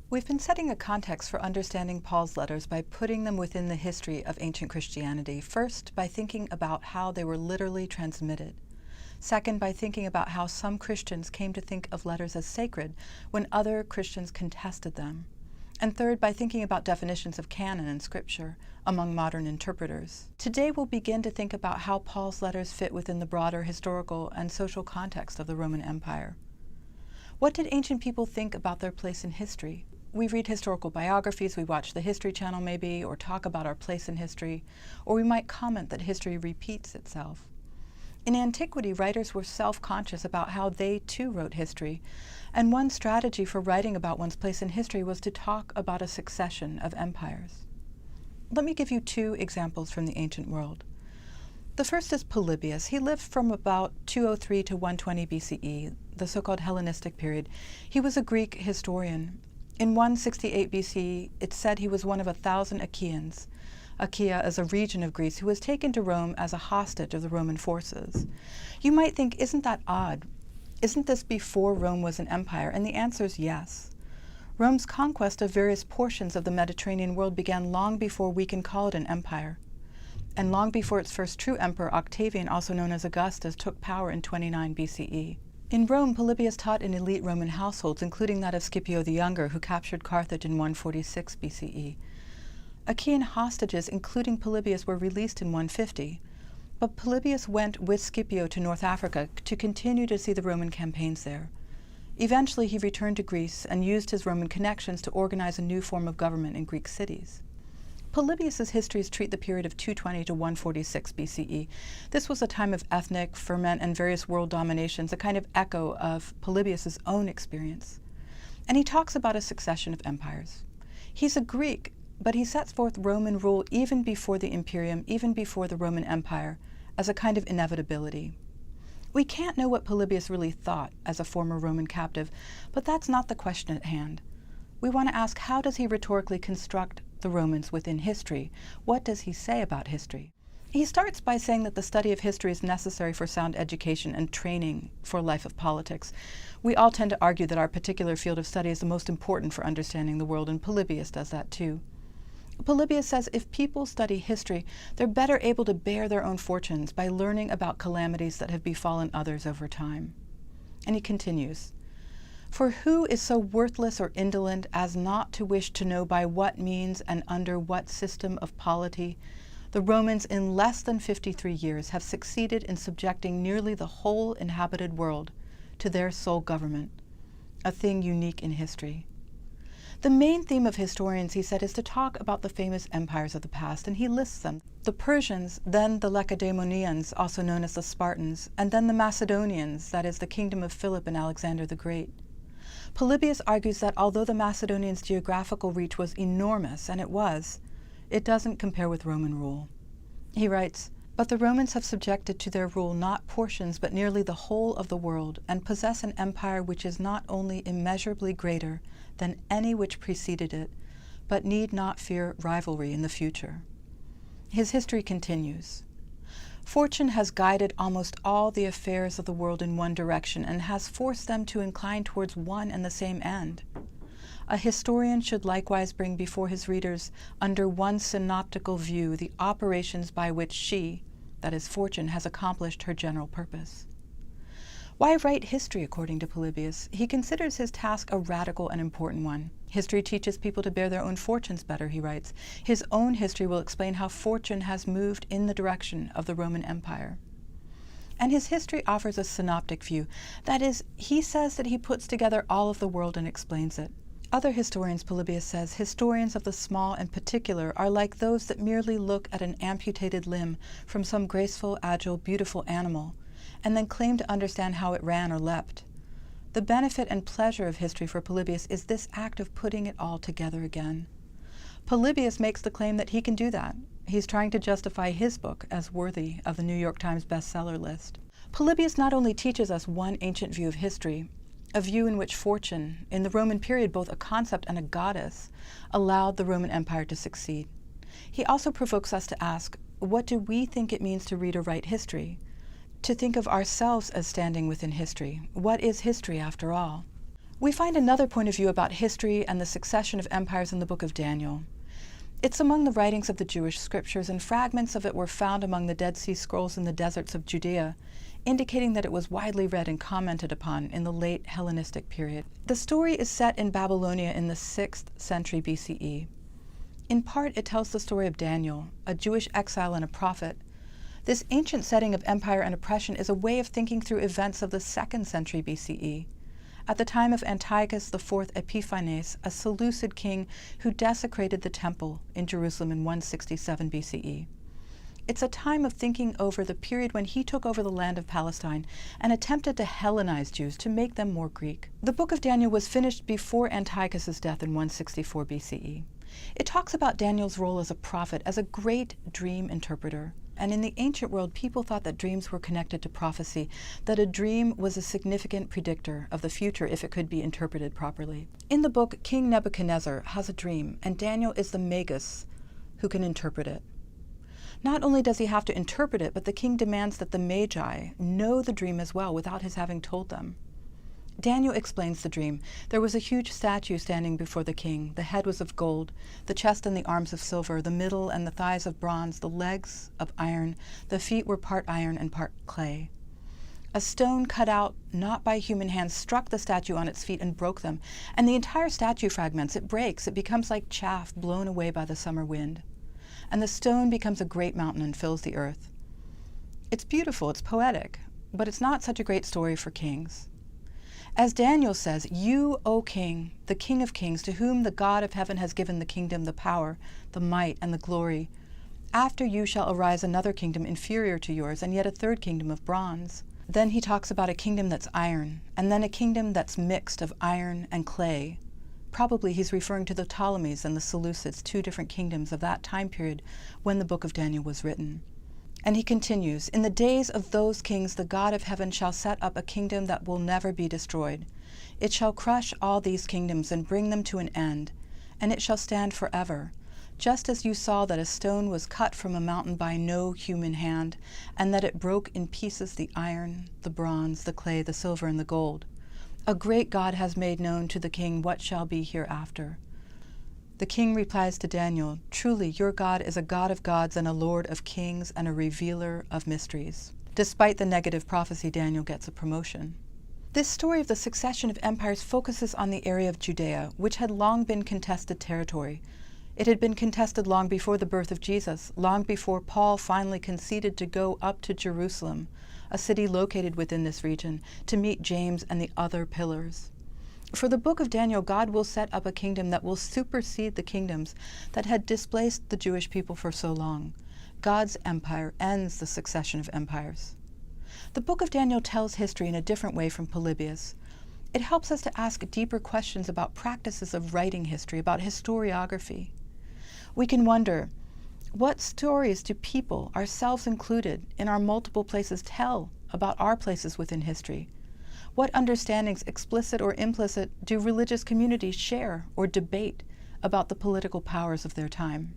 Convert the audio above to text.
We've been setting a context for understanding Paul's letters by putting them within the history of ancient Christianity. First, by thinking about how they were literally transmitted. Second, by thinking about how some Christians came to think of letters as sacred when other Christians contested them. And third, by thinking about definitions of canon and scripture among modern interpreters. Today we'll begin to think about how Paul's letters fit within the broader historical and social context of the Roman Empire. What did ancient people think about their place in history? We read historical biographies, we watch the History Channel maybe, or talk about our place in history, or we might comment that history repeats itself. In antiquity, writers were self-conscious about how they too wrote history, and one strategy for writing about one's place in history was to talk about a succession of empires. Let me give you two examples from the ancient world. The first is Polybius. He lived from about 203 to 120 BCE, the so-called Hellenistic period. He was a Greek historian. In 168 BC, it's said he was one of 1,000 Achaeans. Achaea is a region of Greece who was taken to Rome as a hostage of the Roman forces. You might think, isn't that odd? Isn't this before Rome was an empire? And the answer is yes. Rome's conquest of various portions of the Mediterranean world began long before we can call it an empire, and long before its first true emperor, Octavian, also known as Augustus, took power in 29 BCE. In Rome, Polybius taught in elite Roman households, including that of Scipio the Younger, who captured Carthage in 146 BCE. Achaean hostages, including Polybius, were released in 150, but Polybius went with Scipio to North Africa to continue to see the Roman campaigns there. Eventually, he returned to Greece and used his Roman connections to organize a new form of government in Greek cities. Polybius's histories treat the period of 220 to 146 BCE. This was a time of ethnic ferment and various world dominations, a kind of echo of Polybius's own experience. And he talks about a succession of empires. He's a Greek, but he sets forth Roman rule even before the imperium, even before the Roman Empire, as a kind of inevitability. We can't know what Polybius really thought as a former Roman captive, but that's not the question at hand. We want to ask, how does he rhetorically construct the Romans within history? What does he say about history? He starts by saying that the study of history is necessary for sound education and training for a life of politics. We all tend to argue that our particular field of study is the most important for understanding the world, and Polybius does that too. Polybius says if people study history, they're better able to bear their own fortunes by learning about calamities that have befallen others over time. And he continues, "For who is so worthless or indolent as not to wish to know by what means and under what system of polity the Romans in less than 53 years have succeeded in subjecting nearly the whole inhabited world to their sole government, a thing unique in history." The main theme of historians, he said, is to talk about the famous empires of the past, and he lists them. The Persians, then the Lacedaemonians, also known as the Spartans, and then the Macedonians, that is, the kingdom of Philip and Alexander the Great. Polybius argues that although the Macedonians' geographical reach was enormous, and it doesn't compare with Roman rule. He writes, "But the Romans have subjected to their rule not portions but nearly the whole of the world, and possess an empire which is not only immeasurably greater than any which preceded it, but need not fear rivalry in the future." His history continues. "Fortune has guided almost all the affairs of the world in one direction, and has forced them to incline towards one and the same end. A historian should likewise bring before his readers, under one synoptical view, the operations by which she, that is, Fortune, has accomplished her general purpose." Why write history, according to Polybius? He considers his task a radical and important one. History teaches people to bear their own fortunes better, he writes. His own history will explain how fortune has moved in the direction of the Roman Empire. And his history offers a synoptic view. That is, he says that he puts together all of the world and explains it. Other historians, Polybius says, historians of the small and particular are like those that merely look at an amputated limb from some graceful, agile, beautiful animal, and then claim to understand how it ran or leapt. The benefit and pleasure of history for Polybius is this act of putting it all together again. Polybius makes the claim that he can do that. He's trying to justify his book as worthy of the New York Times bestseller list. Polybius not only teaches us one ancient view of history, a view in which fortune, in the Roman period both a concept and a goddess, allowed the Roman Empire to succeed. He also provokes us to ask, what do we think it means to read or write history? To think of ourselves as standing within history. What is history, after all? We find another point of view about history and the succession of empires in the book of Daniel. It's among the writings of the Jewish scriptures, and fragments of it were found among the Dead Sea Scrolls in the deserts of Judea, indicating that it was widely read and commented upon in the late Hellenistic period. The story is set in Babylonia in the 6th century BCE. In part, it tells the story of Daniel, a Jewish exile and a prophet. This ancient setting of empire and oppression is a way of thinking through events of the 2nd century BCE. At the time of Antiochus IV Epiphanes, a Seleucid king who desecrated the temple in Jerusalem in 167 BCE. It's a time of thinking over the period when he took over the land of Palestine and attempted to Hellenize Jews to make them more Greek. The book of Daniel was finished before Antiochus' death in 164 BCE. It talks about Daniel's role as a prophet, as a great dream interpreter. And in the ancient world, people thought that dreams were connected to prophecy, that a dream was a significant predictor of the future if it could be interpreted properly. In the book, King Nebuchadnezzar has a dream, and Daniel is the magus who can interpret it. Not only does he have to interpret it, but the king demands that the magi know the dream as well without his having told them. Daniel explains the dream. There was a huge statue standing before the king. The head was of gold, the chest and the arms of silver, the middle and the thighs of bronze, the legs of iron, the feet were part iron and part clay. A stone cut out, not by human hands, struck the statue on its feet and broke them, and the entire statue fragments. It breaks. It becomes like chaff blown away by the summer wind. And the stone becomes a great mountain and fills the earth. It's beautiful, it's poetic, but it's not such a great story for kings. As Daniel says, "You, O king, the king of kings, to whom the God of heaven has given the kingdom, the power, the might, and the glory, after you shall arise another kingdom inferior to yours, and yet a third kingdom of bronze." Then he talks about a kingdom that's iron, and then a kingdom that's mixed of iron and clay. Probably he's referring to the Ptolemies and the Seleucids, two different kingdoms of that time period when the book of Daniel was written. And he continues, "In the days of those kings, the God of heaven shall set up a kingdom that will never be destroyed. It shall crush all these kingdoms and bring them to an end, and it shall stand forever. Just as you saw that a stone was cut from a mountain by no human hand, and that it broke in pieces the iron, the bronze, the clay, the silver, and the gold. A great God has made known to the king what shall be hereafter." The king replies to Daniel, "Truly, your God is a God of gods and a Lord of kings and a revealer of mysteries." Despite the negative prophecy, Daniel gets a promotion. This story of the succession of empires focuses on the area of Judea, which had long been contested territory. It had been contested long before the birth of Jesus, long before Paul finally conceded to go up to Jerusalem, a city located within this region, to meet James and the other pillars. For the book of Daniel, God will set up a kingdom that will supersede the kingdoms that had displaced the Jewish people for so long. God's empire ends the succession of empires. The book of Daniel tells history in a different way from Polybius. It helps us to ask deeper questions about practices of writing history, about historiography. We can wonder, what stories do people, ourselves included, in our multiple places tell about our places within history? What understandings, explicit or implicit, do religious communities share or debate about the political powers of their time?